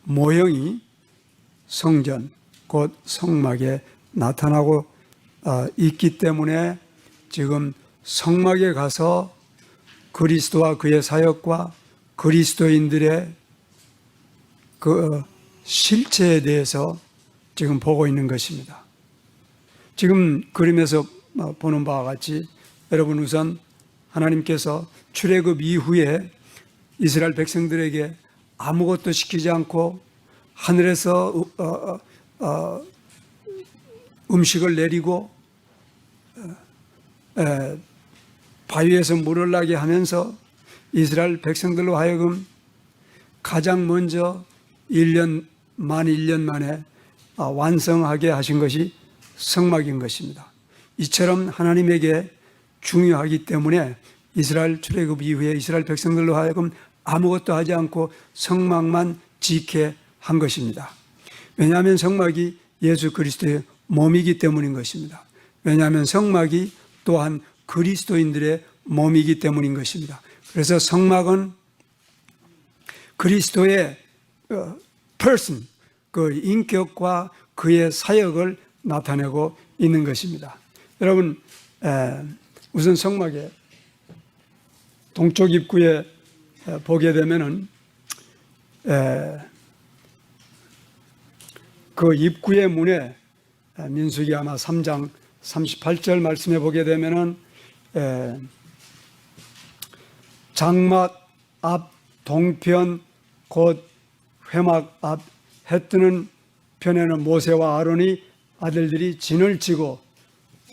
모형이 성전, 곧 성막에 나타나고 있기 때문에 지금 성막에 가서 그리스도와 그의 사역과 그리스도인들의 그 실체에 대해서 지금 보고 있는 것입니다. 지금 그림에서 보는 바와 같이 여러분, 우선 하나님께서 출애굽 이후에 이스라엘 백성들에게 아무것도 시키지 않고 하늘에서 음식을 내리고 바위에서 물을 나게 하면서 이스라엘 백성들로 하여금 가장 먼저 만 1년 만에 완성하게 하신 것이 성막인 것입니다. 이처럼 하나님에게 중요하기 때문에 이스라엘 출애굽 이후에 이스라엘 백성들로 하여금 아무것도 하지 않고 성막만 지게 한 것입니다. 왜냐하면 성막이 예수 그리스도의 몸이기 때문인 것입니다. 왜냐하면 성막이 또한 그리스도인들의 몸이기 때문인 것입니다. 그래서 성막은 그리스도의 person, 그 인격과 그의 사역을 나타내고 있는 것입니다. 여러분, 우선 성막의 동쪽 입구에 보게 되면은 그 입구의 문에 민수기 아마 3장 38절 말씀에 보게 되면은 장막 앞 동편 곧 회막 앞 해뜨는 편에는 모세와 아론이 아들들이 진을 치고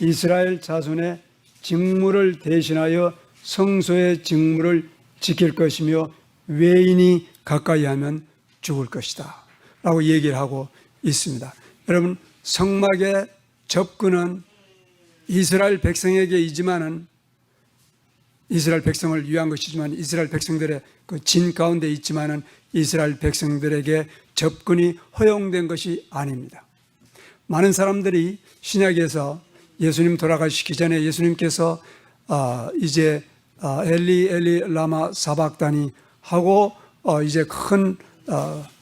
이스라엘 자손의 직무를 대신하여 성소의 직무를 지킬 것이며 외인이 가까이 하면 죽을 것이다 라고 얘기를 하고 있습니다. 여러분, 성막의 접근은 이스라엘 백성에게 있지만은 이스라엘 백성을 위한 것이지만 이스라엘 백성들의 그 진 가운데 있지만은 이스라엘 백성들에게 접근이 허용된 것이 아닙니다. 많은 사람들이 신약에서 예수님 돌아가시기 전에 예수님께서 이제 엘리 엘리 라마 사박다니 하고 이제 큰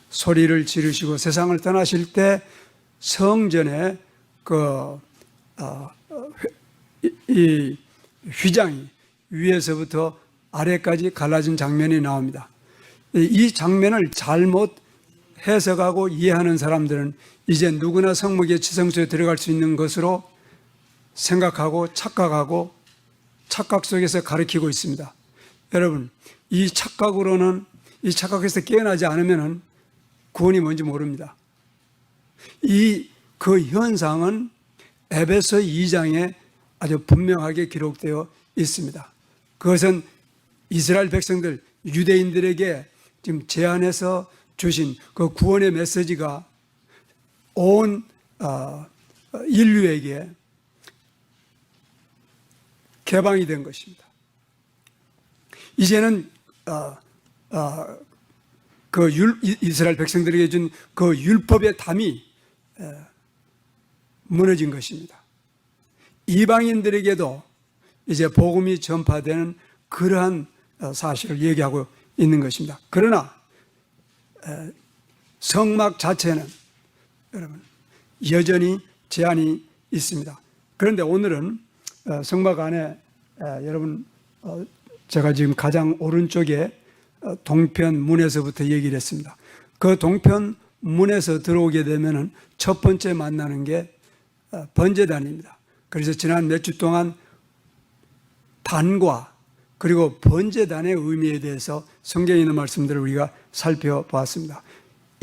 소리를 지르시고 세상을 떠나실 때 성전에 이 휘장이 위에서부터 아래까지 갈라진 장면이 나옵니다. 이 장면을 잘못 해석하고 이해하는 사람들은 이제 누구나 성막의 지성소에 들어갈 수 있는 것으로 생각하고 착각하고 착각 속에서 가르치고 있습니다. 여러분, 이 착각에서 깨어나지 않으면 구원이 뭔지 모릅니다. 그 현상은 에베소 2장에 아주 분명하게 기록되어 있습니다. 그것은 이스라엘 백성들, 유대인들에게 지금 제안해서 주신 그 구원의 메시지가 온 인류에게 개방이 된 것입니다. 이제는 이스라엘 백성들에게 준 그 율법의 담이 무너진 것입니다. 이방인들에게도 이제 복음이 전파되는 그러한 사실을 얘기하고 있는 것입니다. 그러나 성막 자체는 여러분 여전히 제한이 있습니다. 그런데 오늘은 성막 안에 여러분 제가 지금 가장 오른쪽에 동편 문에서부터 얘기를 했습니다. 그 동편 문에서 들어오게 되면은 첫 번째 만나는 게 번제단입니다. 그래서 지난 몇 주 동안 단과 그리고 번제단의 의미에 대해서 성경에 있는 말씀들을 우리가 살펴보았습니다.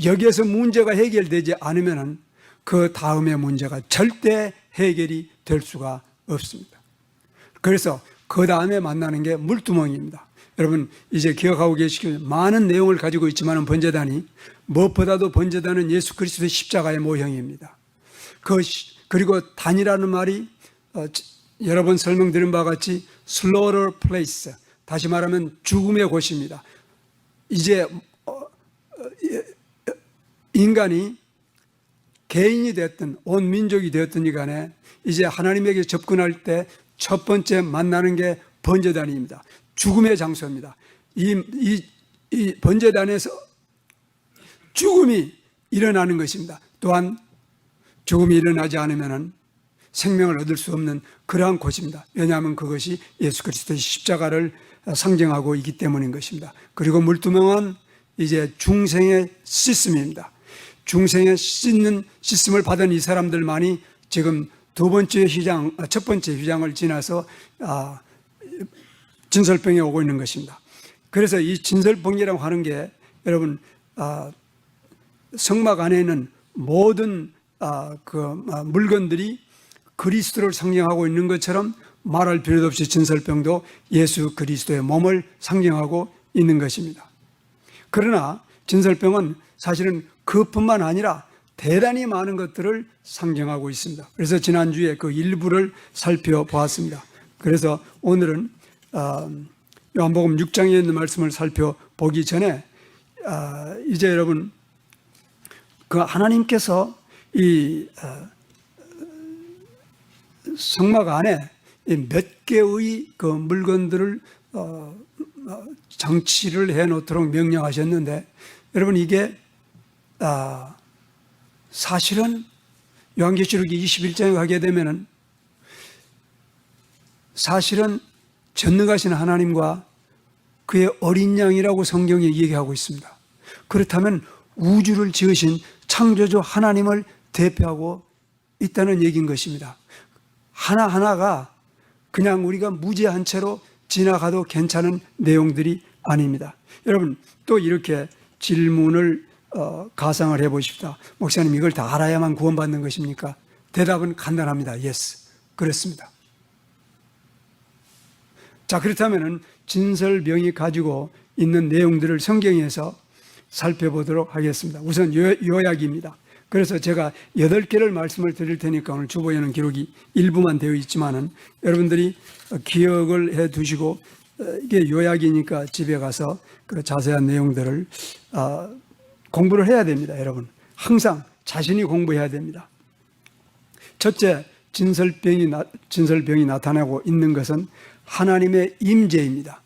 여기에서 문제가 해결되지 않으면은 그 다음의 문제가 절대 해결이 될 수가 없습니다. 그래서 그 다음에 만나는 게 물두멍입니다. 여러분 이제 기억하고 계시길 많은 내용을 가지고 있지만 번제단이 무엇보다도 번제단은 예수 그리스도의 십자가의 모형입니다. 그리고 단이라는 말이 여러 번 설명드린 바와 같이 slaughter place, 다시 말하면 죽음의 곳입니다. 이제 인간이 개인이 됐든 온 민족이 되었든 간에 이제 하나님에게 접근할 때 첫 번째 만나는 게 번제단입니다. 죽음의 장소입니다. 이 번제단에서 죽음이 일어나는 것입니다. 또한 죽음이 일어나지 않으면 생명을 얻을 수 없는 그러한 곳입니다. 왜냐하면 그것이 예수 그리스도의 십자가를 상징하고 있기 때문인 것입니다. 그리고 물두멍은 이제 중생의 시스템입니다. 중생의 씻는 시스템을 받은 이 사람들만이 지금 첫 번째 휘장을 지나서 진설병에 오고 있는 것입니다. 그래서 이 진설병이라고 하는 게 여러분 성막 안에 있는 모든 물건들이 그리스도를 상징하고 있는 것처럼 말할 필요도 없이 진설병도 예수 그리스도의 몸을 상징하고 있는 것입니다. 그러나 진설병은 사실은 그뿐만 아니라 대단히 많은 것들을 상징하고 있습니다. 그래서 지난주에 그 일부를 살펴보았습니다. 그래서 오늘은 요한복음 6장에 있는 말씀을 살펴보기 전에 이제 여러분 그 하나님께서 이 성막 안에 몇 개의 그 물건들을 장치를 해 놓도록 명령하셨는데 여러분 이게 사실은 요한계시록이 21장에 가게 되면은 사실은 전능하신 하나님과 그의 어린 양이라고 성경에 얘기하고 있습니다. 그렇다면 우주를 지으신 창조주 하나님을 대표하고 있다는 얘기인 것입니다. 하나하나가 그냥 우리가 무지한 채로 지나가도 괜찮은 내용들이 아닙니다. 여러분 또 이렇게 질문을 가상을 해보십시다. 목사님 이걸 다 알아야만 구원받는 것입니까? 대답은 간단합니다. Yes. 그렇습니다. 자, 그렇다면 진설병이 가지고 있는 내용들을 성경에서 살펴보도록 하겠습니다. 우선 요약입니다. 그래서 제가 8개를 말씀을 드릴 테니까 오늘 주보에는 기록이 일부만 되어 있지만은 여러분들이 기억을 해 두시고 이게 요약이니까 집에 가서 그 자세한 내용들을 공부를 해야 됩니다. 여러분 항상 자신이 공부해야 됩니다. 첫째, 진설병이 나타나고 있는 것은 하나님의 임재입니다.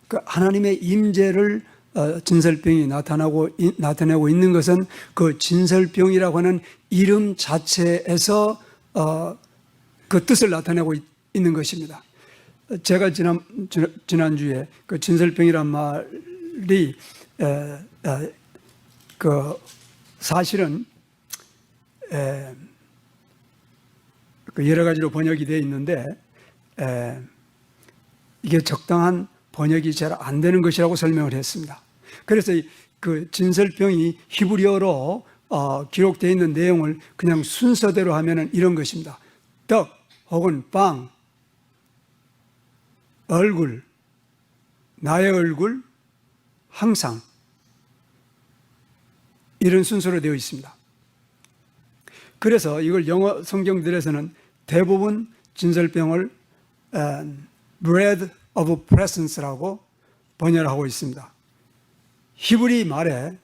그 하나님의 임재를 진설병이 나타내고 있는 것은 그 진설병이라고 하는 이름 자체에서 그 뜻을 나타내고 있는 것입니다. 제가 지난주에 그 진설병이란 말이 그 사실은 여러 가지로 번역이 되어 있는데 이게 적당한 번역이 잘 안 되는 것이라고 설명을 했습니다. 그래서 그 진설병이 히브리어로 기록되어 있는 내용을 그냥 순서대로 하면은 이런 것입니다. 떡 혹은 빵, 얼굴, 나의 얼굴, 항상 이런 순서로 되어 있습니다. 그래서 이걸 영어 성경들에서는 대부분 진설병을 bread of presence라고 번역하고 있습니다. 히브리 말에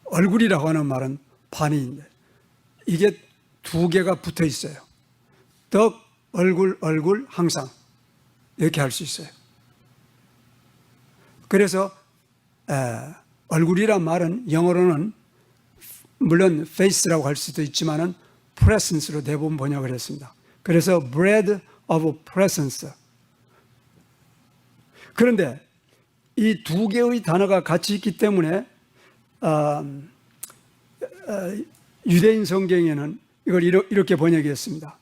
얼굴이라고 하는 말은 반이인데 이게 두 개가 붙어 있어요. 떡, 얼굴, 항상 이렇게 할 수 있어요. 그래서 얼굴이란 말은 영어로는 물론 face라고 할 수도 있지만은 presence로 대부분 번역을 했습니다. 그래서 bread of presence. 그런데 이 두 개의 단어가 같이 있기 때문에 유대인 성경에는 이걸 이렇게 번역했습니다.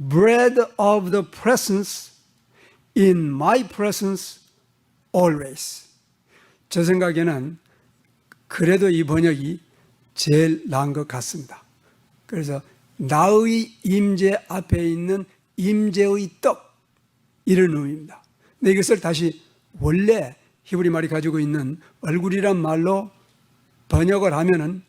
Bread of the presence in my presence always. 제 생각에는 그래도 이 번역이 제일 나은 것 같습니다. 그래서 나의 임재 앞에 있는 임재의 떡 이런 의미입니다. 근데 이것을 다시 원래 히브리 말이 가지고 있는 얼굴이란 말로 번역을 하면은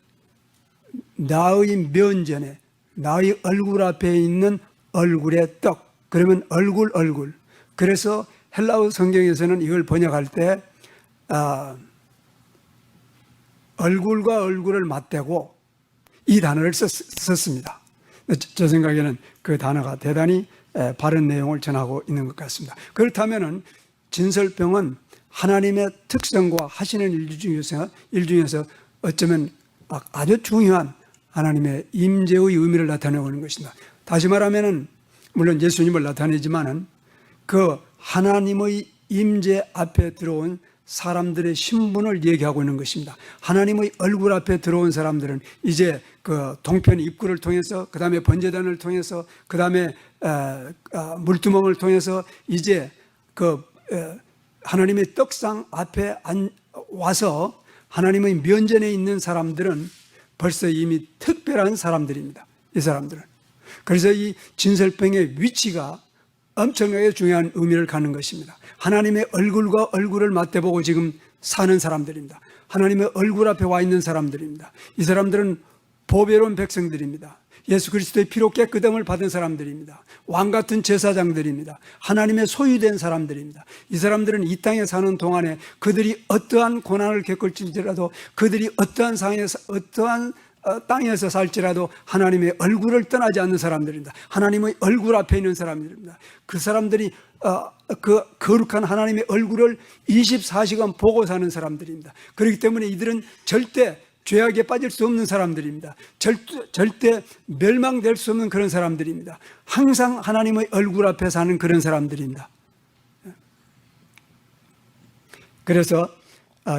나의 면전에 나의 얼굴 앞에 있는 얼굴의 떡 그러면 얼굴 그래서 헬라어 성경에서는 이걸 번역할 때 얼굴과 얼굴을 맞대고 이 단어를 썼습니다. 저 생각에는 그 단어가 대단히 바른 내용을 전하고 있는 것 같습니다. 그렇다면은 진설병은 하나님의 특성과 하시는 일 중에서 어쩌면 아주 중요한 하나님의 임재의 의미를 나타내고 있는 것입니다. 다시 말하면은 물론 예수님을 나타내지만은 그 하나님의 임재 앞에 들어온 사람들의 신분을 얘기하고 있는 것입니다. 하나님의 얼굴 앞에 들어온 사람들은 이제 그 동편 입구를 통해서, 그 다음에 번제단을 통해서, 그 다음에 물두멍을 통해서 이제 그 하나님의 떡상 앞에 와서 하나님의 면전에 있는 사람들은 벌써 이미 특별한 사람들입니다. 이 사람들은. 그래서 이 진설병의 위치가 엄청나게 중요한 의미를 갖는 것입니다. 하나님의 얼굴과 얼굴을 맞대보고 지금 사는 사람들입니다. 하나님의 얼굴 앞에 와 있는 사람들입니다. 이 사람들은 보배로운 백성들입니다. 예수 그리스도의 피로 깨끗함을 받은 사람들입니다. 왕같은 제사장들입니다. 하나님의 소유된 사람들입니다. 이 사람들은 이 땅에 사는 동안에 그들이 어떠한 고난을 겪을지라도, 그들이 어떠한 땅에서 살지라도 하나님의 얼굴을 떠나지 않는 사람들입니다. 하나님의 얼굴 앞에 있는 사람들입니다. 그 사람들이 그 거룩한 하나님의 얼굴을 24시간 보고 사는 사람들입니다. 그렇기 때문에 이들은 절대 죄악에 빠질 수 없는 사람들입니다. 절대 멸망될 수 없는 그런 사람들입니다. 항상 하나님의 얼굴 앞에 사는 그런 사람들입니다. 그래서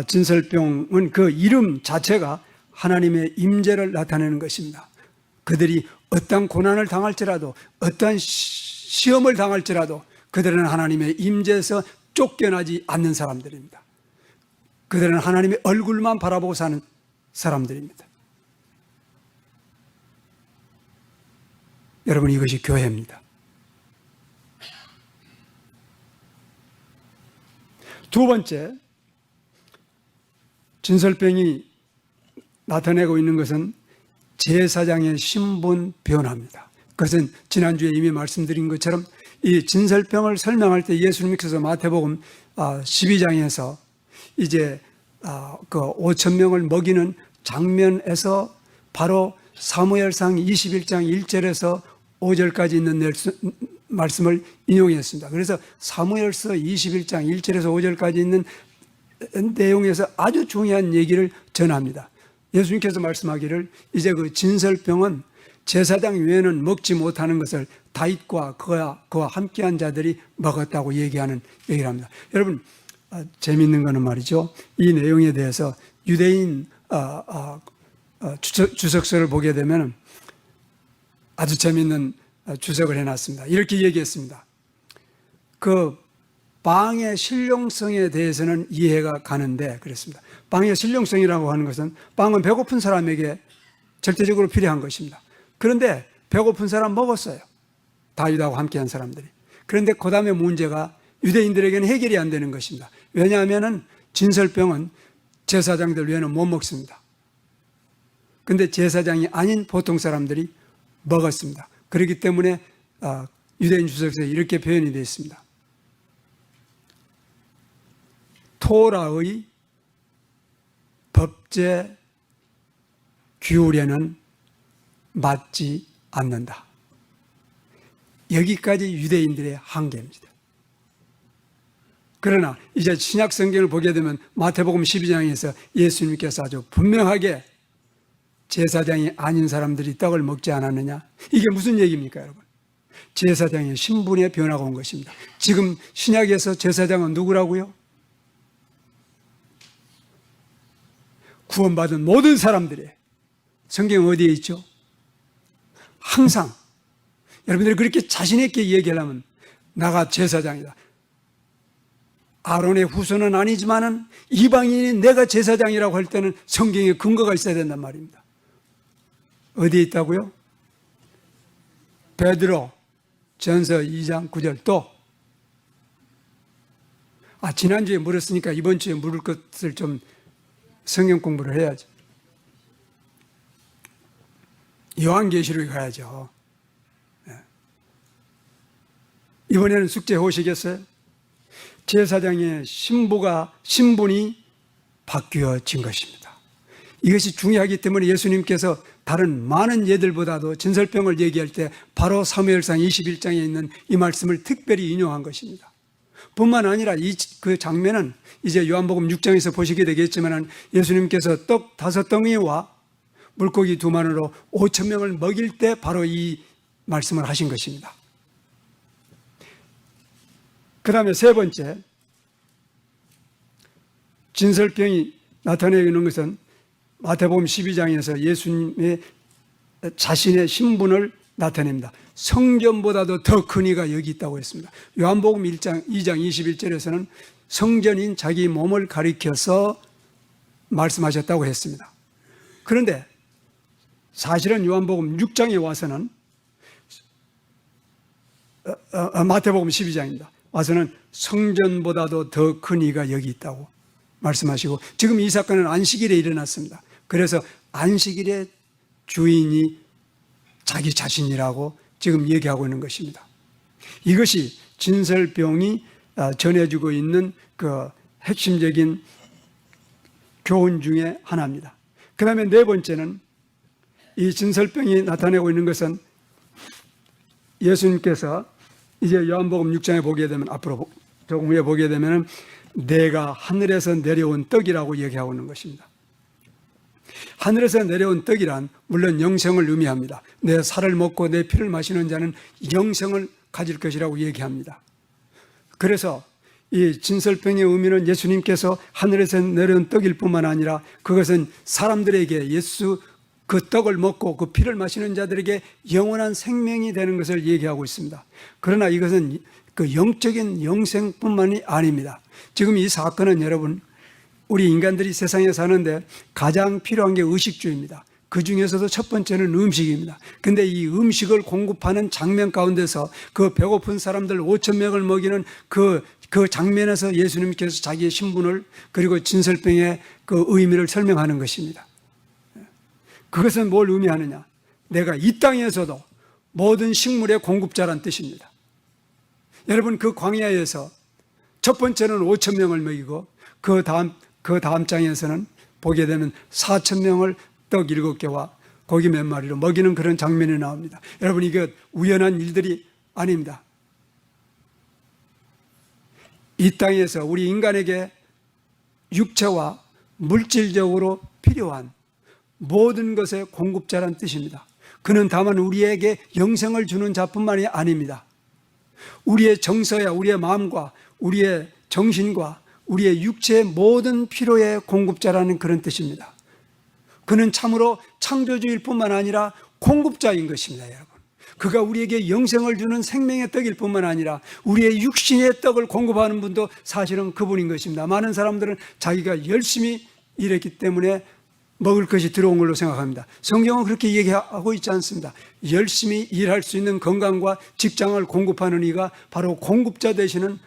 진설병은 그 이름 자체가 하나님의 임재를 나타내는 것입니다. 그들이 어떠한 고난을 당할지라도, 어떠한 시험을 당할지라도 그들은 하나님의 임재에서 쫓겨나지 않는 사람들입니다. 그들은 하나님의 얼굴만 바라보고 사는 사람들입니다. 여러분, 이것이 교회입니다. 두 번째, 진설병이 나타내고 있는 것은 제사장의 신분 변화입니다. 그것은 지난주에 이미 말씀드린 것처럼 이 진설병을 설명할 때 예수님께서 마태복음 12장에서 이제 그 5천 명을 먹이는 장면에서 바로 사무엘상 21장 1절에서 5절까지 있는 말씀을 인용했습니다. 그래서 사무엘서 21장 1절에서 5절까지 있는 내용에서 아주 중요한 얘기를 전합니다. 예수님께서 말씀하기를 이제 그 진설병은 제사장 외에는 먹지 못하는 것을 다윗과 그와 함께한 자들이 먹었다고 얘기를 합니다. 여러분, 재미있는 거는 말이죠. 이 내용에 대해서 유대인 주석서를 보게 되면 아주 재미있는 주석을 해놨습니다. 이렇게 얘기했습니다. 그 빵의 신령성에 대해서는 이해가 가는데, 그랬습니다. 빵의 신령성이라고 하는 것은 빵은 배고픈 사람에게 절대적으로 필요한 것입니다. 그런데 배고픈 사람 먹었어요. 다윗하고 함께한 사람들이. 그런데 그 다음에 문제가 유대인들에게는 해결이 안 되는 것입니다. 왜냐하면 진설병은 제사장들 외에는 못 먹습니다. 그런데 제사장이 아닌 보통 사람들이 먹었습니다. 그렇기 때문에 유대인 주석서에 이렇게 표현이 되어 있습니다. 토라의 법제 규례는 맞지 않는다. 여기까지 유대인들의 한계입니다. 그러나 이제 신약 성경을 보게 되면 마태복음 12장에서 예수님께서 아주 분명하게 제사장이 아닌 사람들이 떡을 먹지 않았느냐? 이게 무슨 얘기입니까, 여러분? 제사장의 신분의 변화가 온 것입니다. 지금 신약에서 제사장은 누구라고요? 구원받은 모든 사람들의 성경 어디에 있죠? 항상 여러분들이 그렇게 자신 있게 얘기하려면 나가 제사장이다. 아론의 후손은 아니지만은 이방인이 내가 제사장이라고 할 때는 성경에 근거가 있어야 된단 말입니다. 어디에 있다고요? 베드로 전서 2장 9절 또 지난주에 물었으니까 이번 주에 물을 것을 좀 성경 공부를 해야죠. 요한계시록에 가야죠. 이번에는 숙제 오시겠어요? 제사장의 신분이 바뀌어진 것입니다. 이것이 중요하기 때문에 예수님께서 다른 많은 예들보다도 진설병을 얘기할 때 바로 사무엘상 21장에 있는 이 말씀을 특별히 인용한 것입니다. 뿐만 아니라 그 장면은 이제 요한복음 6장에서 보시게 되겠지만 예수님께서 떡 5덩이와 물고기 2마리로 5,000명을 먹일 때 바로 이 말씀을 하신 것입니다. 그 다음에 세 번째, 진설병이 나타내는 것은 마태복음 12장에서 예수님의 자신의 신분을 나타냅니다. 성전보다도 더 큰 이가 여기 있다고 했습니다. 요한복음 2장 21절에서는 성전인 자기 몸을 가리켜서 말씀하셨다고 했습니다. 그런데 사실은 요한복음 6장에 와서는 마태복음 12장입니다. 와서는 성전보다도 더 큰 이가 여기 있다고 말씀하시고, 지금 이 사건은 안식일에 일어났습니다. 그래서 안식일의 주인이 자기 자신이라고 지금 얘기하고 있는 것입니다. 이것이 진설병이 전해주고 있는 그 핵심적인 교훈 중에 하나입니다. 그 다음에 네 번째는, 이 진설병이 나타내고 있는 것은 예수님께서 이제 요한복음 6장에 보게 되면, 앞으로 조금 후에 보게 되면 내가 하늘에서 내려온 떡이라고 얘기하고 있는 것입니다. 하늘에서 내려온 떡이란 물론 영생을 의미합니다. 내 살을 먹고 내 피를 마시는 자는 영생을 가질 것이라고 얘기합니다. 그래서 이 진설병의 의미는 예수님께서 하늘에서 내려온 떡일 뿐만 아니라 그것은 사람들에게 예수 그 떡을 먹고 그 피를 마시는 자들에게 영원한 생명이 되는 것을 얘기하고 있습니다. 그러나 이것은 그 영적인 영생뿐만이 아닙니다. 지금 이 사건은 여러분, 우리 인간들이 세상에 사는데 가장 필요한 게 의식주입니다. 그 중에서도 첫 번째는 음식입니다. 근데 이 음식을 공급하는 장면 가운데서 그 배고픈 사람들 5,000명을 먹이는 그 장면에서 예수님께서 자기의 신분을, 그리고 진설병의 그 의미를 설명하는 것입니다. 그것은 뭘 의미하느냐? 내가 이 땅에서도 모든 식물의 공급자란 뜻입니다. 여러분, 그 광야에서 첫 번째는 5,000명을 먹이고 그 다음 장에서는 보게 되면 4,000명을 떡 7개와 고기 몇 마리로 먹이는 그런 장면이 나옵니다. 여러분, 이게 우연한 일들이 아닙니다. 이 땅에서 우리 인간에게 육체와 물질적으로 필요한 모든 것의 공급자란 뜻입니다. 그는 다만 우리에게 영생을 주는 자뿐만이 아닙니다. 우리의 정서야 우리의 마음과 우리의 정신과 우리의 육체의 모든 필요의 공급자라는 그런 뜻입니다. 그는 참으로 창조주일 뿐만 아니라 공급자인 것입니다, 여러분. 그가 우리에게 영생을 주는 생명의 떡일 뿐만 아니라 우리의 육신의 떡을 공급하는 분도 사실은 그분인 것입니다. 많은 사람들은 자기가 열심히 일했기 때문에 먹을 것이 들어온 걸로 생각합니다. 성경은 그렇게 얘기하고 있지 않습니다. 열심히 일할 수 있는 건강과 직장을 공급하는 이가 바로 공급자 되시는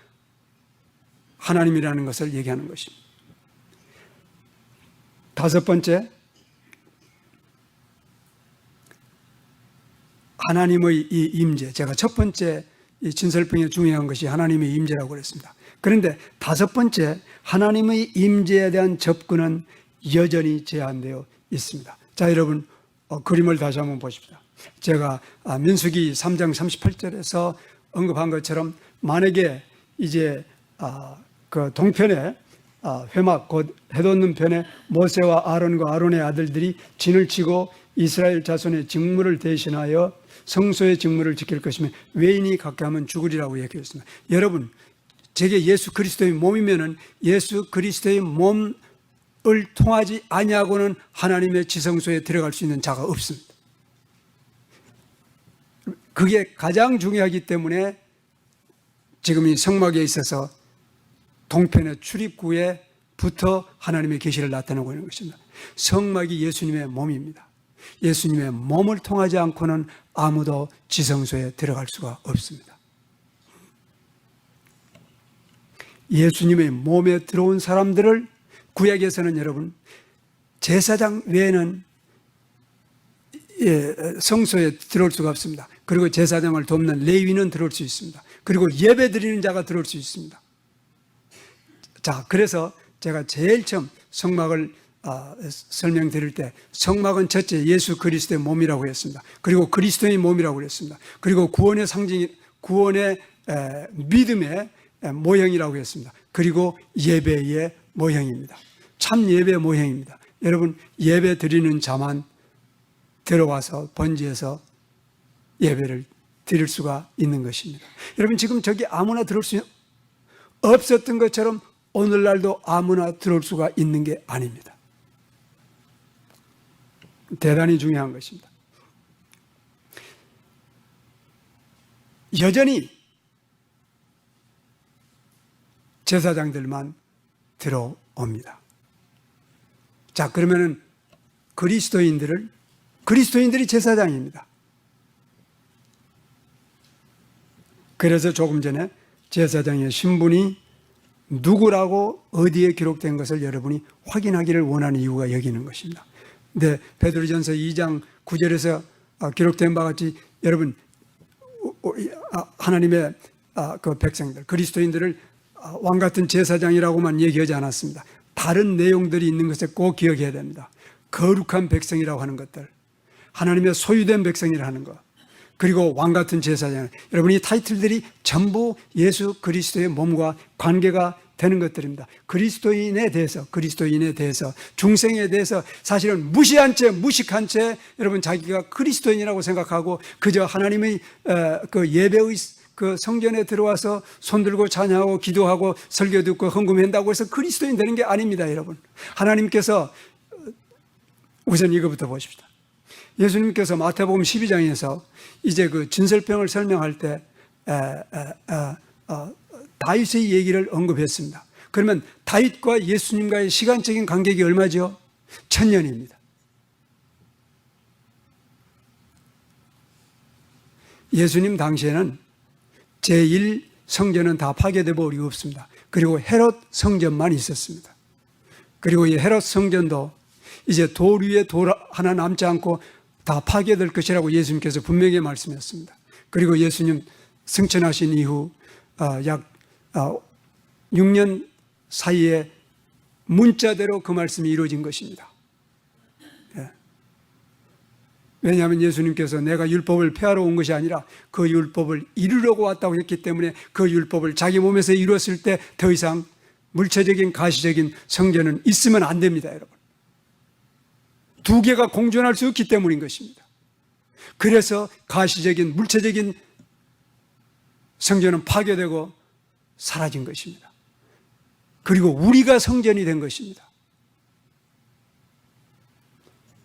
하나님이라는 것을 얘기하는 것입니다. 다섯 번째, 하나님의 이 임재. 제가 첫 번째 이 진설병에 중요한 것이 하나님의 임재라고 그랬습니다. 그런데 다섯 번째, 하나님의 임재에 대한 접근은 여전히 제한되어 있습니다. 자, 여러분, 그림을 다시 한번 보십시다. 제가 민수기 3장 38절에서 언급한 것처럼 만약에 이제 그 동편에 회막 곧 해돋는 편에 모세와 아론과 아론의 아들들이 진을 치고 이스라엘 자손의 직무를 대신하여 성소의 직무를 지킬 것이며 외인이 가까하면 죽으리라고 얘기했습니다. 여러분, 제게 예수 그리스도의 몸이면은 예수 그리스도의 몸을 통하지 아니하고는 하나님의 지성소에 들어갈 수 있는 자가 없습니다. 그게 가장 중요하기 때문에 지금 이 성막에 있어서 동편의 출입구에부터 하나님의 계시를 나타내고 있는 것입니다. 성막이 예수님의 몸입니다. 예수님의 몸을 통하지 않고는 아무도 지성소에 들어갈 수가 없습니다. 예수님의 몸에 들어온 사람들을 구약에서는 여러분 제사장 외에는 성소에 들어올 수가 없습니다. 그리고 제사장을 돕는 레위는 들어올 수 있습니다. 그리고 예배 드리는 자가 들어올 수 있습니다. 자, 그래서 제가 제일 처음 성막을 설명드릴 때 성막은 첫째 예수 그리스도의 몸이라고 했습니다. 그리고 그리스도의 몸이라고 했습니다. 그리고 구원의 상징, 구원의 믿음의 모형이라고 했습니다. 그리고 예배의 모형입니다. 참 예배 모형입니다. 여러분, 예배 드리는 자만 들어와서 번지에서 예배를 드릴 수가 있는 것입니다. 여러분, 지금 저기 아무나 들어올 수 없었던 것처럼 오늘날도 아무나 들어올 수가 있는 게 아닙니다. 대단히 중요한 것입니다. 여전히 제사장들만 들어옵니다. 자, 그러면은 그리스도인들이 제사장입니다. 그래서 조금 전에 제사장의 신분이 누구라고 어디에 기록된 것을 여러분이 확인하기를 원하는 이유가 여기 있는 것입니다. 근데 베드로전서 2장 9절에서 기록된 바와 같이 여러분, 하나님의 그 백성들, 그리스도인들을 왕 같은 제사장이라고만 얘기하지 않았습니다. 다른 내용들이 있는 것을 꼭 기억해야 됩니다. 거룩한 백성이라고 하는 것들, 하나님의 소유된 백성이라고 하는 것, 그리고 왕 같은 제사장, 여러분 이 타이틀들이 전부 예수 그리스도의 몸과 관계가 되는 것들입니다. 그리스도인에 대해서 중생에 대해서 사실은 무시한 채, 무식한 채 여러분 자기가 그리스도인이라고 생각하고 그저 하나님의 그 예배의 그 성전에 들어와서 손들고 찬양하고 기도하고 설교 듣고 헌금한다고 해서 그리스도인 되는 게 아닙니다, 여러분. 하나님께서 우선 이거부터 보십시다. 예수님께서 마태복음 12장에서 이제 그 진설병을 설명할 때 다윗의 얘기를 언급했습니다. 그러면 다윗과 예수님과의 시간적인 간격이 얼마죠? 1000년입니다. 예수님 당시에는 제1 성전은 다 파괴되어 버리고 없습니다. 그리고 헤롯 성전만 있었습니다. 그리고 이 헤롯 성전도 이제 돌 위에 돌 하나 남지 않고 다 파괴될 것이라고 예수님께서 분명히 말씀했습니다. 그리고 예수님 승천하신 이후 약 6년 사이에 문자대로 그 말씀이 이루어진 것입니다. 왜냐하면 예수님께서 내가 율법을 폐하러 온 것이 아니라 그 율법을 이루려고 왔다고 했기 때문에 그 율법을 자기 몸에서 이루었을 때 더 이상 물체적인 가시적인 성전은 있으면 안 됩니다, 여러분. 두 개가 공존할 수 없기 때문인 것입니다. 그래서 가시적인 물체적인 성전은 파괴되고 사라진 것입니다. 그리고 우리가 성전이 된 것입니다.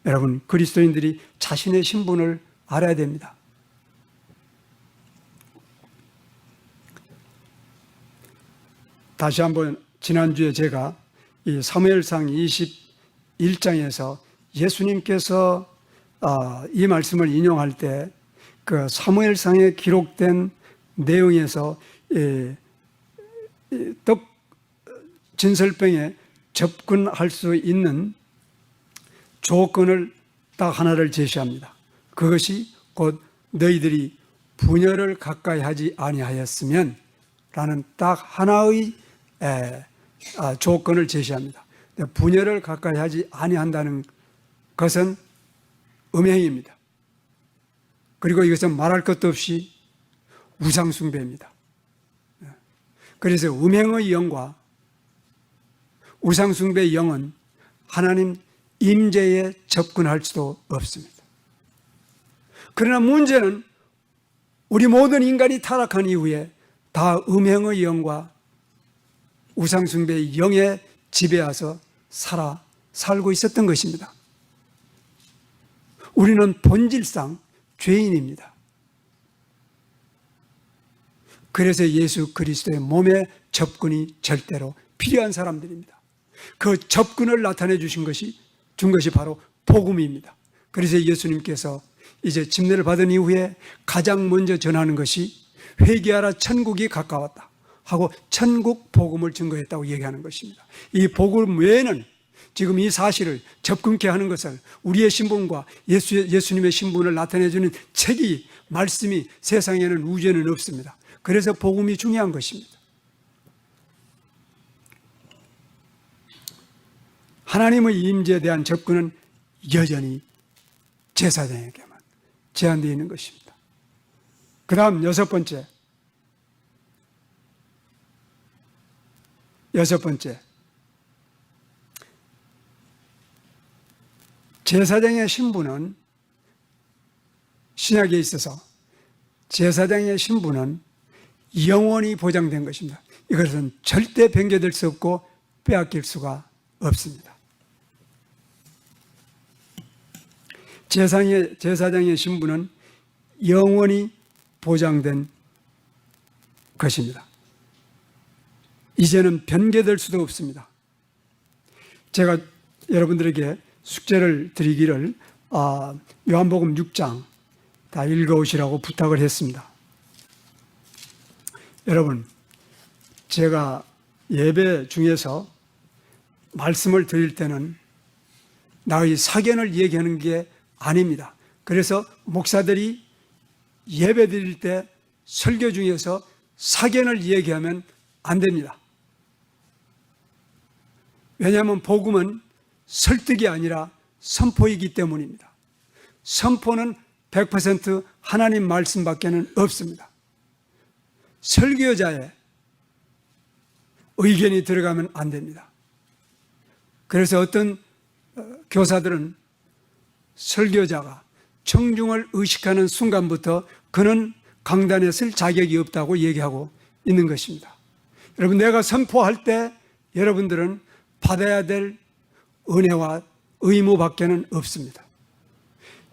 여러분, 그리스도인들이 자신의 신분을 알아야 됩니다. 다시 한번 지난주에 제가 이 사무엘상 21장에서 예수님께서 이 말씀을 인용할 때 그 사무엘상에 기록된 내용에서 떡 진설병에 접근할 수 있는 조건을 딱 하나를 제시합니다. 그것이 곧 너희들이 분열을 가까이 하지 아니하였으면 라는 딱 하나의 조건을 제시합니다. 분열을 가까이 하지 아니한다는 것은 음행입니다. 그리고 이것은 말할 것도 없이 우상숭배입니다. 그래서 음행의 영과 우상숭배의 영은 하나님 임재에 접근할 수도 없습니다. 그러나 문제는 우리 모든 인간이 타락한 이후에 다 음행의 영과 우상숭배의 영에 지배하서 살고 있었던 것입니다. 우리는 본질상 죄인입니다. 그래서 예수 그리스도의 몸에 접근이 절대로 필요한 사람들입니다. 그 접근을 나타내 준 것이 바로 복음입니다. 그래서 예수님께서 이제 침례를 받은 이후에 가장 먼저 전하는 것이 회개하라 천국이 가까웠다 하고 천국 복음을 증거했다고 얘기하는 것입니다. 이 복음 외에는 지금 이 사실을 접근케 하는 것을 우리의 신분과 예수님의 신분을 나타내주는 책이 말씀이 세상에는 우주에는 없습니다. 그래서 복음이 중요한 것입니다. 하나님의 임재에 대한 접근은 여전히 제사장에게만 제한되어 있는 것입니다. 그 다음 6번째, 여섯 번째, 제사장의 신분은 신약에 있어서 제사장의 신분은 영원히 보장된 것입니다. 이것은 절대 변개될 수 없고 빼앗길 수가 없습니다. 제사장의 신분은 영원히 보장된 것입니다. 이제는 변개될 수도 없습니다. 제가 여러분들에게 숙제를 드리기를 요한복음 6장 다 읽어오시라고 부탁을 했습니다. 여러분, 제가 예배 중에서 말씀을 드릴 때는 나의 사견을 얘기하는 게 아닙니다. 그래서 목사들이 예배 드릴 때 설교 중에서 사견을 얘기하면 안 됩니다. 왜냐하면 복음은 설득이 아니라 선포이기 때문입니다. 선포는 100% 하나님 말씀밖에는 없습니다. 설교자의 의견이 들어가면 안 됩니다. 그래서 어떤 교사들은 설교자가 청중을 의식하는 순간부터 그는 강단에 설 자격이 없다고 얘기하고 있는 것입니다. 여러분, 내가 선포할 때 여러분들은 받아야 될 은혜와 의무밖에는 없습니다.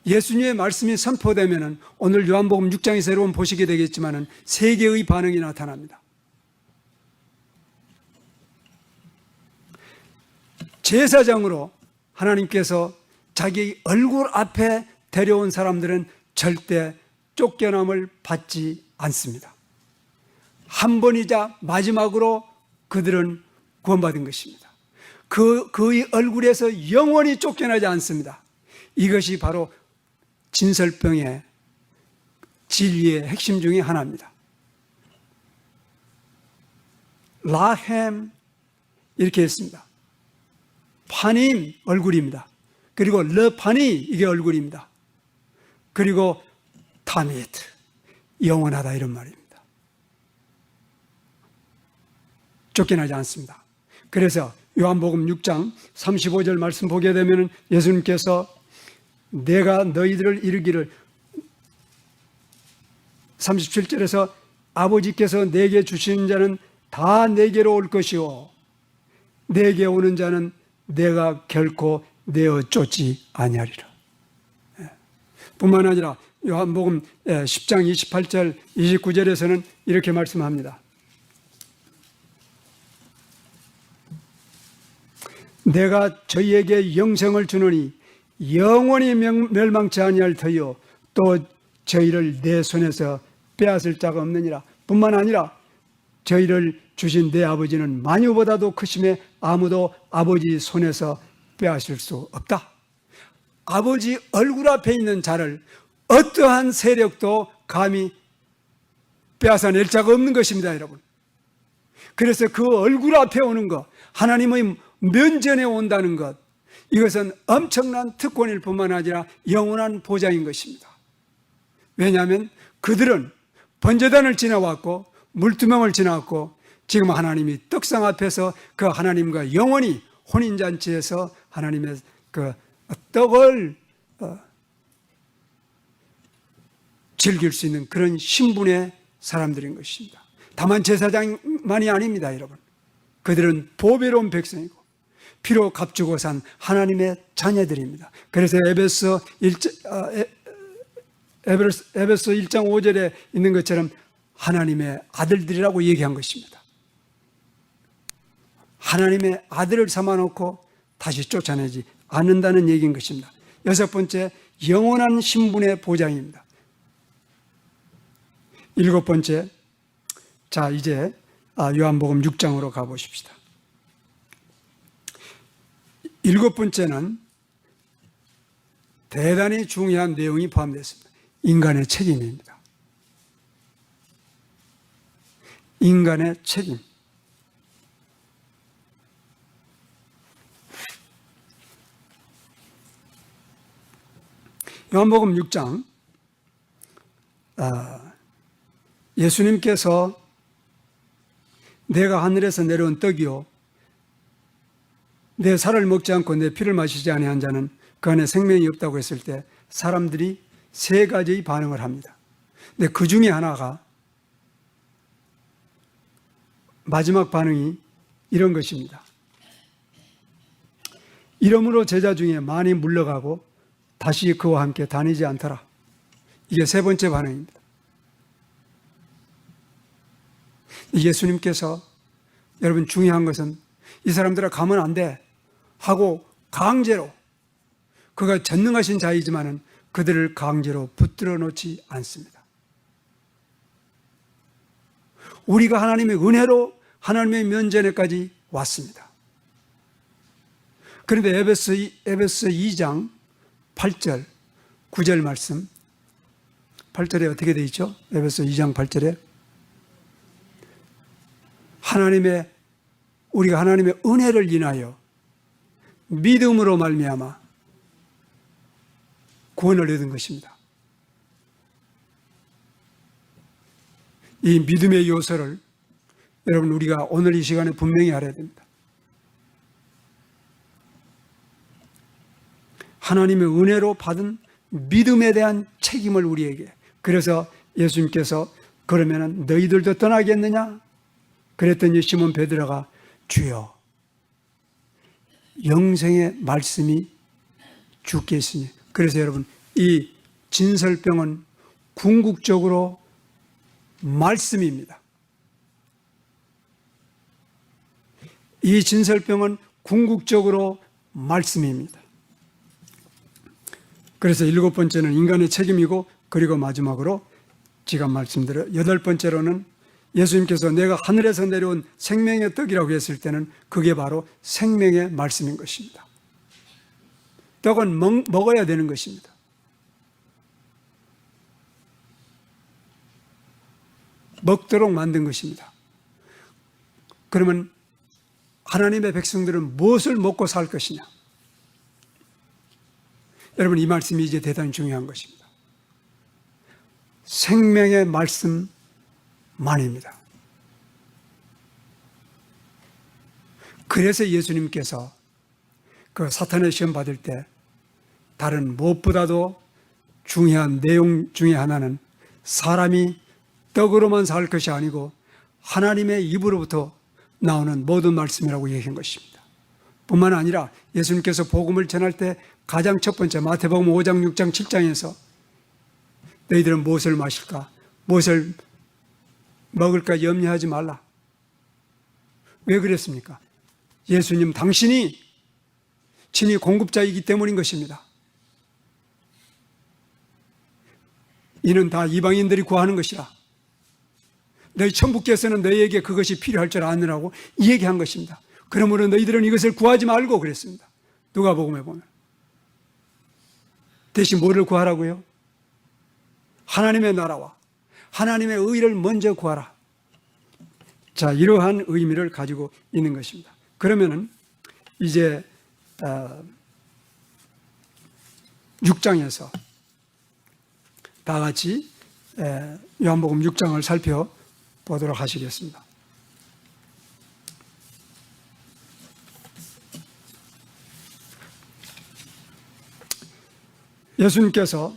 예수님의 말씀이 선포되면 오늘 요한복음 6장에서 여러분 보시게 되겠지만 세 개의 반응이 나타납니다. 제사장으로 하나님께서 자기 얼굴 앞에 데려온 사람들은 절대 쫓겨남을 받지 않습니다. 한 번이자 마지막으로 그들은 구원받은 것입니다. 그의 얼굴에서 영원히 쫓겨나지 않습니다. 이것이 바로 진설병의 진리의 핵심 중에 하나입니다. 라햄 이렇게 했습니다. 파님 얼굴입니다. 그리고 르파니 이게 얼굴입니다. 그리고 타미트 영원하다 이런 말입니다. 쫓겨나지 않습니다. 그래서 요한복음 6장 35절 말씀 보게 되면 예수님께서 내가 너희들을 이르기를 37절에서 아버지께서 내게 주시는 자는 다 내게로 올 것이요 내게 오는 자는 내가 결코 내어 쫓지 아니하리라. 뿐만 아니라 요한복음 10장 28절 29절에서는 이렇게 말씀합니다. 내가 저희에게 영생을 주노니 영원히 멸망치 아니할 터요 또 저희를 내 손에서 빼앗을 자가 없느니라. 뿐만 아니라 저희를 주신 내 아버지는 만유보다도 크심에 아무도 아버지 손에서 빼앗을 수 없다. 아버지 얼굴 앞에 있는 자를 어떠한 세력도 감히 빼앗아낼 자가 없는 것입니다, 여러분. 그래서 그 얼굴 앞에 오는 것, 하나님의 면전에 온다는 것, 이것은 엄청난 특권일 뿐만 아니라 영원한 보장인 것입니다. 왜냐하면 그들은 번제단을 지나왔고 물두멍을 지나왔고 지금 하나님이 떡상 앞에서 그 하나님과 영원히 혼인잔치에서 하나님의 그 떡을 즐길 수 있는 그런 신분의 사람들인 것입니다. 다만 제사장만이 아닙니다, 여러분. 그들은 보배로운 백성이고 피로 값주고 산 하나님의 자녀들입니다. 그래서 에베소 1장 5절에 있는 것처럼 하나님의 아들들이라고 얘기한 것입니다. 하나님의 아들을 삼아놓고 다시 쫓아내지 않는다는 얘기인 것입니다. 여섯 번째, 영원한 신분의 보장입니다. 일곱 번째, 자 이제 요한복음 6장으로 가보십시다. 일곱 번째는 대단히 중요한 내용이 포함되어 있습니다. 인간의 책임입니다. 인간의 책임. 요한복음 6장 예수님께서 내가 하늘에서 내려온 떡이요 내 살을 먹지 않고 내 피를 마시지 아니한 자는 그 안에 생명이 없다고 했을 때 사람들이 세 가지의 반응을 합니다. 근데 그 중에 하나가 마지막 반응이 이런 것입니다. 이러므로 제자 중에 많이 물러가고 다시 그와 함께 다니지 않더라. 이게 세 번째 반응입니다. 예수님께서 여러분 중요한 것은 이 사람들아 가면 안 돼 하고 강제로 그가 전능하신 자이지만은 그들을 강제로 붙들어 놓지 않습니다. 우리가 하나님의 은혜로 하나님의 면전에까지 왔습니다. 그런데 에베소 2장 8절 9절 말씀 8절에 어떻게 되어 있죠? 에베소 2장 8절에 우리가 하나님의 은혜를 인하여 믿음으로 말미암아 구원을 얻은 것입니다. 이 믿음의 요소를 여러분 우리가 오늘 이 시간에 분명히 알아야 됩니다. 하나님의 은혜로 받은 믿음에 대한 책임을 우리에게. 그래서 예수님께서 그러면은 너희들도 떠나겠느냐? 그랬더니 시몬 베드로가 주여 영생의 말씀이 주께 있으니. 그래서 여러분 이 진설병은 궁극적으로 말씀입니다. 이 진설병은 궁극적으로 말씀입니다. 그래서 7번째는 인간의 책임이고, 그리고 마지막으로 제가 말씀드려 8번째로는 예수님께서 내가 하늘에서 내려온 생명의 떡이라고 했을 때는 그게 바로 생명의 말씀인 것입니다. 떡은 먹어야 되는 것입니다. 먹도록 만든 것입니다. 그러면 하나님의 백성들은 무엇을 먹고 살 것이냐? 여러분 이 말씀이 이제 대단히 중요한 것입니다. 생명의 말씀만입니다. 그래서 예수님께서 그 사탄의 시험 받을 때 다른 무엇보다도 중요한 내용 중에 하나는 사람이 떡으로만 살 것이 아니고 하나님의 입으로부터 나오는 모든 말씀이라고 얘기한 것입니다. 뿐만 아니라 예수님께서 복음을 전할 때 가장 첫 번째 마태복음 5장, 6장, 7장에서 너희들은 무엇을 마실까? 무엇을 먹을까 염려하지 말라. 왜 그랬습니까? 예수님 당신이 친히 공급자이기 때문인 것입니다. 이는 다 이방인들이 구하는 것이라. 너희 천부께서는 너희에게 그것이 필요할 줄 아느라고 이 얘기한 것입니다. 그러므로 너희들은 이것을 구하지 말고 그랬습니다. 누가복음에 보면. 대신 뭐를 구하라고요? 하나님의 나라와 하나님의 의를 먼저 구하라. 자, 이러한 의미를 가지고 있는 것입니다. 그러면은 이제 6장에서 다 같이 요한복음 6장을 살펴보도록 하시겠습니다. 예수님께서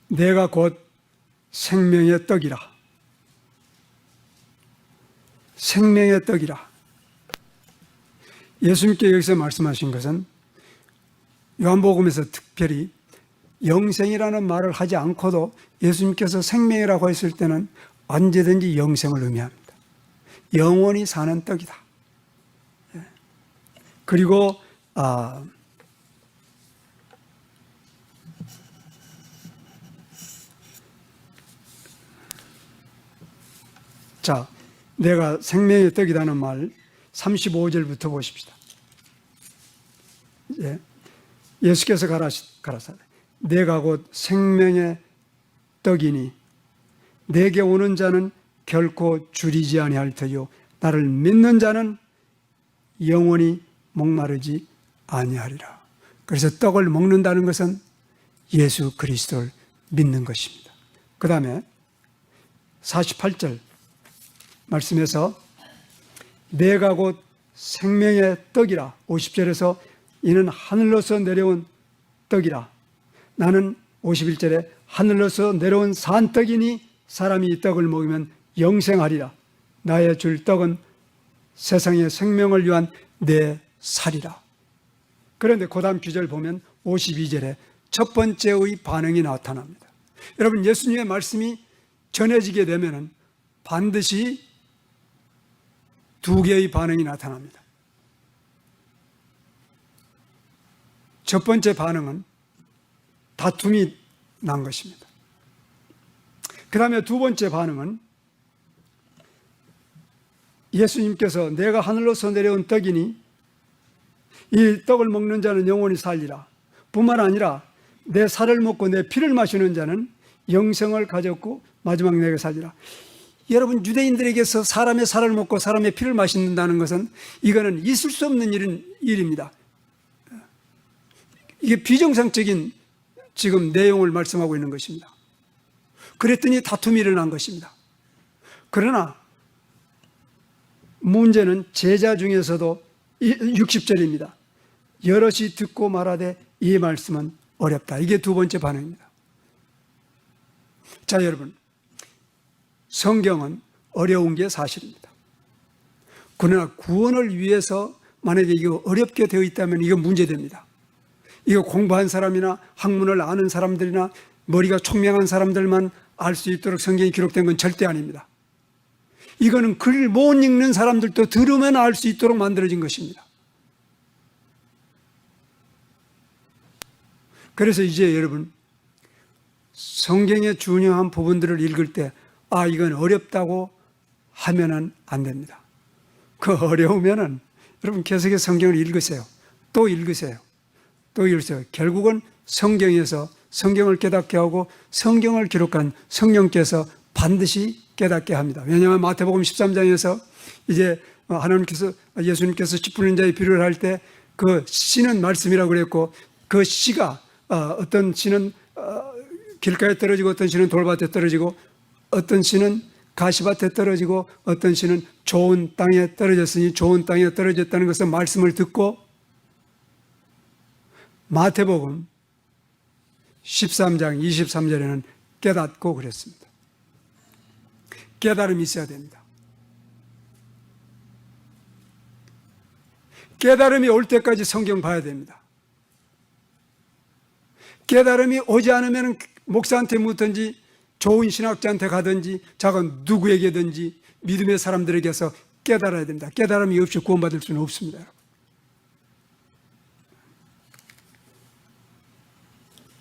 내가 곧 생명의 떡이라. 생명의 떡이라. 예수님께 여기서 말씀하신 것은 요한복음에서 특별히 영생이라는 말을 하지 않고도 예수님께서 생명이라고 했을 때는 언제든지 영생을 의미합니다. 영원히 사는 떡이다. 그리고 자, 내가 생명의 떡이라는 말 35절부터 보십시다. 예수께서 가라사대 내가 곧 생명의 떡이니 내게 오는 자는 결코 줄이지 아니할 터요 나를 믿는 자는 영원히 목마르지 아니하리라. 그래서 떡을 먹는다는 것은 예수 그리스도를 믿는 것입니다. 그 다음에 48절 말씀에서 내가 곧 생명의 떡이라. 50절에서 이는 하늘로서 내려온 떡이라. 나는 51절에 하늘로서 내려온 산떡이니 사람이 이 떡을 먹으면 영생하리라. 나의 줄 떡은 세상의 생명을 위한 내 살이라. 그런데 그 다음 구절 보면 52절에 첫 번째의 반응이 나타납니다. 여러분, 예수님의 말씀이 전해지게 되면 반드시 두 개의 반응이 나타납니다. 첫 번째 반응은 다툼이 난 것입니다. 그 다음에 두 번째 반응은 예수님께서 내가 하늘로서 내려온 떡이니 이 떡을 먹는 자는 영원히 살리라. 뿐만 아니라 내 살을 먹고 내 피를 마시는 자는 영생을 가졌고 마지막 내게 살리라. 여러분, 유대인들에게서 사람의 살을 먹고 사람의 피를 마신다는 것은 이거는 있을 수 없는 일입니다. 이게 비정상적인 지금 내용을 말씀하고 있는 것입니다. 그랬더니 다툼이 일어난 것입니다. 그러나 문제는 제자 중에서도 60절입니다. 여럿이 듣고 말하되 이 말씀은 어렵다. 이게 두 번째 반응입니다. 자, 여러분, 성경은 어려운 게 사실입니다. 그러나 구원을 위해서 만약에 이거 어렵게 되어 있다면 이거 문제됩니다. 이거 공부한 사람이나 학문을 아는 사람들이나 머리가 총명한 사람들만 알 수 있도록 성경이 기록된 건 절대 아닙니다. 이거는 글 못 읽는 사람들도 들으면 알 수 있도록 만들어진 것입니다. 그래서 이제 여러분, 성경의 중요한 부분들을 읽을 때 이건 어렵다고 하면은 안 됩니다. 그 어려우면은 여러분 계속해서 성경을 읽으세요. 또 읽으세요. 또 읽으세요. 결국은 성경에서 성경을 깨닫게 하고 성경을 기록한 성령께서 반드시 깨닫게 합니다. 왜냐하면 마태복음 13장에서 이제 하나님께서 예수님께서 씨 뿌리는 자의 비유를 할 때 그 씨는 말씀이라고 그랬고 그 씨가 어떤 씨는 길가에 떨어지고 어떤 씨는 돌밭에 떨어지고 어떤 씨는 가시밭에 떨어지고 어떤 씨는 좋은 땅에 떨어졌으니 좋은 땅에 떨어졌다는 것은 말씀을 듣고 마태복음 13장 23절에는 깨닫고 그랬습니다. 깨달음이 있어야 됩니다. 깨달음이 올 때까지 성경 봐야 됩니다. 깨달음이 오지 않으면 목사한테 묻든지 좋은 신학자한테 가든지 작은 누구에게든지 믿음의 사람들에게서 깨달아야 됩니다. 깨달음이 없이 구원받을 수는 없습니다.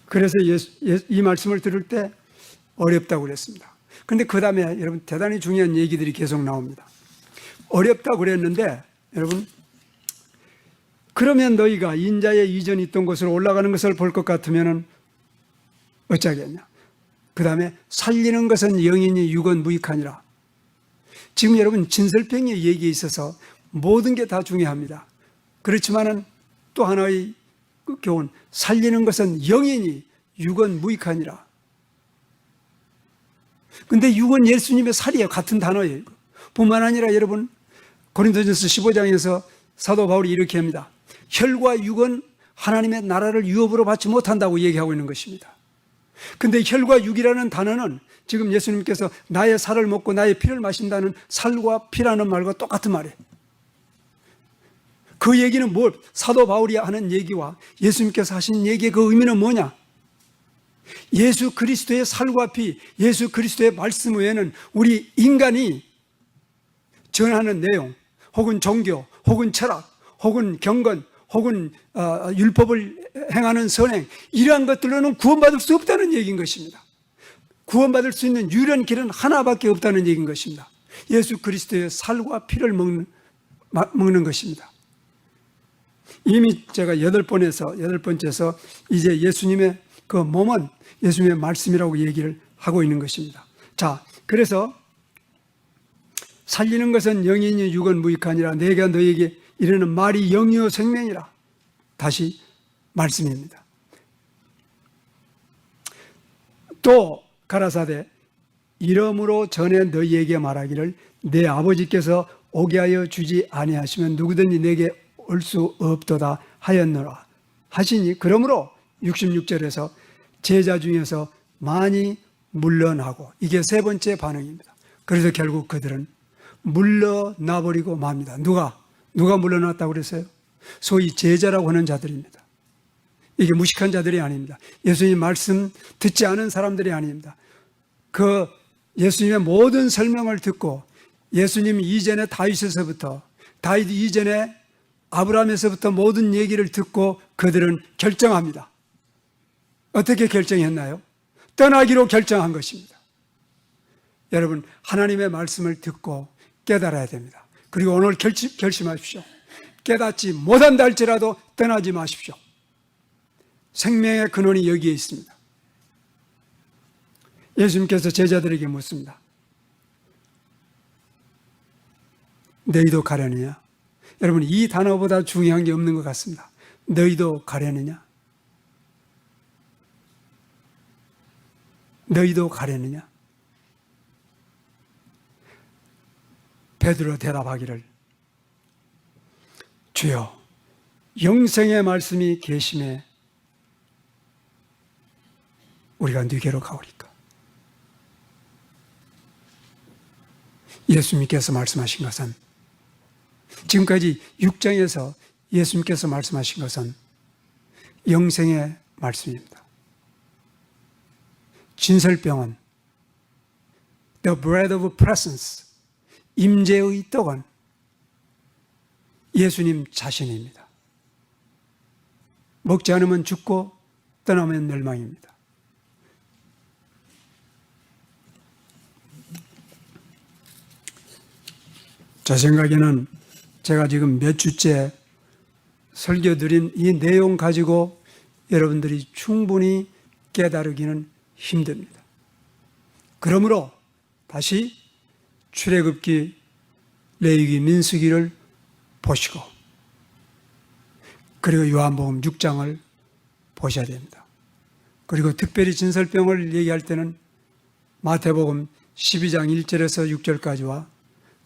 그래서 이 말씀을 들을 때 어렵다고 그랬습니다. 그런데 그 다음에 여러분 대단히 중요한 얘기들이 계속 나옵니다. 어렵다고 그랬는데 여러분, 그러면 너희가 인자의 이전이 있던 곳으로 올라가는 것을 볼 것 같으면 어쩌겠냐. 그 다음에 살리는 것은 영이니 육은 무익하니라. 지금 여러분 진설병의 얘기에 있어서 모든 게 다 중요합니다. 그렇지만은 또 하나의 그 교훈, 살리는 것은 영이니 육은 무익하니라. 근데 육은 예수님의 살이에요. 같은 단어예요. 뿐만 아니라 여러분 고린도전서 15장에서 사도 바울이 이렇게 합니다. 혈과 육은 하나님의 나라를 유업으로 받지 못한다고 얘기하고 있는 것입니다. 근데 혈과 육이라는 단어는 지금 예수님께서 나의 살을 먹고 나의 피를 마신다는 살과 피라는 말과 똑같은 말이에요. 그 얘기는 뭘? 사도 바울이 하는 얘기와 예수님께서 하신 얘기의 그 의미는 뭐냐? 예수 그리스도의 살과 피, 예수 그리스도의 말씀 외에는 우리 인간이 전하는 내용, 혹은 종교, 혹은 철학, 혹은 경건, 혹은 율법을 행하는 선행, 이러한 것들로는 구원받을 수 없다는 얘기인 것입니다. 구원받을 수 있는 유일한 길은 하나밖에 없다는 얘기인 것입니다. 예수 그리스도의 살과 피를 먹는 것입니다. 이미 제가 여덟 번째에서 이제 예수님의 그 몸은 예수님의 말씀이라고 얘기를 하고 있는 것입니다. 자, 그래서 살리는 것은 영이니 육은 무익하니라. 내가 너에게 이르는 말이 영이요 생명이라. 다시 말씀입니다. 또 가라사대 이러므로 전에 너희에게 말하기를 내 아버지께서 오게 하여 주지 아니하시면 누구든지 내게 올 수 없도다 하였노라 하시니, 그러므로 66절에서 제자 중에서 많이 물러나고, 이게 세 번째 반응입니다. 그래서 결국 그들은 물러나버리고 맙니다. 누가 물러났다고 그랬어요? 소위 제자라고 하는 자들입니다. 이게 무식한 자들이 아닙니다. 예수님 말씀 듣지 않은 사람들이 아닙니다. 그 예수님의 모든 설명을 듣고, 예수님 이전에 다윗에서부터, 다윗 이전에 아브라함에서부터 모든 얘기를 듣고 그들은 결정합니다. 어떻게 결정했나요? 떠나기로 결정한 것입니다. 여러분, 하나님의 말씀을 듣고 깨달아야 됩니다. 그리고 오늘 결심하십시오. 깨닫지 못한다 할지라도 떠나지 마십시오. 생명의 근원이 여기에 있습니다. 예수님께서 제자들에게 묻습니다. 너희도 가려느냐? 여러분, 이 단어보다 중요한 게 없는 것 같습니다. 너희도 가려느냐? 너희도 가려느냐? 베드로 대답하기를, 주여, 영생의 말씀이 계심에 우리가 네게로 가오리까? 예수님께서 말씀하신 것은, 지금까지 6장에서 예수님께서 말씀하신 것은 영생의 말씀입니다. 진설병은 the bread of presence, 임재의 떡은 예수님 자신입니다. 먹지 않으면 죽고 떠나면 멸망입니다. 제 생각에는 제가 지금 몇 주째 설교드린 이 내용 가지고 여러분들이 충분히 깨달으기는 힘듭니다. 그러므로 다시 출애굽기, 레위기, 민수기를 보시고, 그리고 요한복음 6장을 보셔야 됩니다. 그리고 특별히 진설병을 얘기할 때는 마태복음 12장 1절에서 6절까지와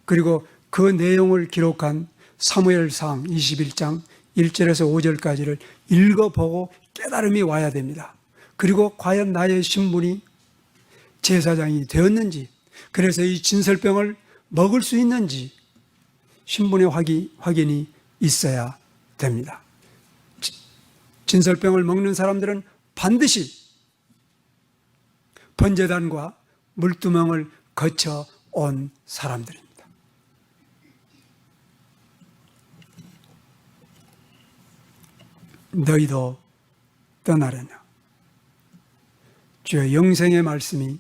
그리고 그 내용을 기록한 사무엘상 21장 1절에서 5절까지를 읽어보고 깨달음이 와야 됩니다. 그리고 과연 나의 신분이 제사장이 되었는지, 그래서 이 진설병을 먹을 수 있는지 신분의 확인이 있어야 됩니다. 진설병을 먹는 사람들은 반드시 번제단과 물두멍을 거쳐 온 사람들입니다. 너희도 떠나려냐? 주의 영생의 말씀이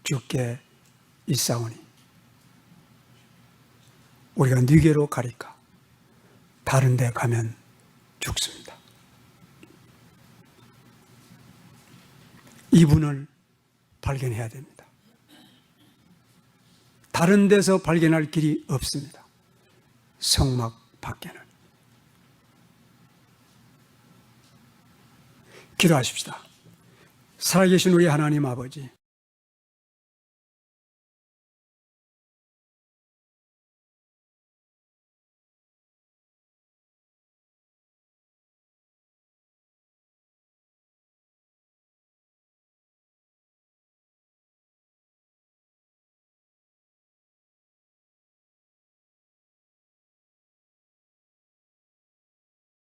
주께 있사오니 우리가 네게로 가리까? 다른 데 가면 죽습니다. 이분을 발견해야 됩니다. 다른 데서 발견할 길이 없습니다. 성막 밖에는. 기도하십시다. 살아계신 우리 하나님 아버지,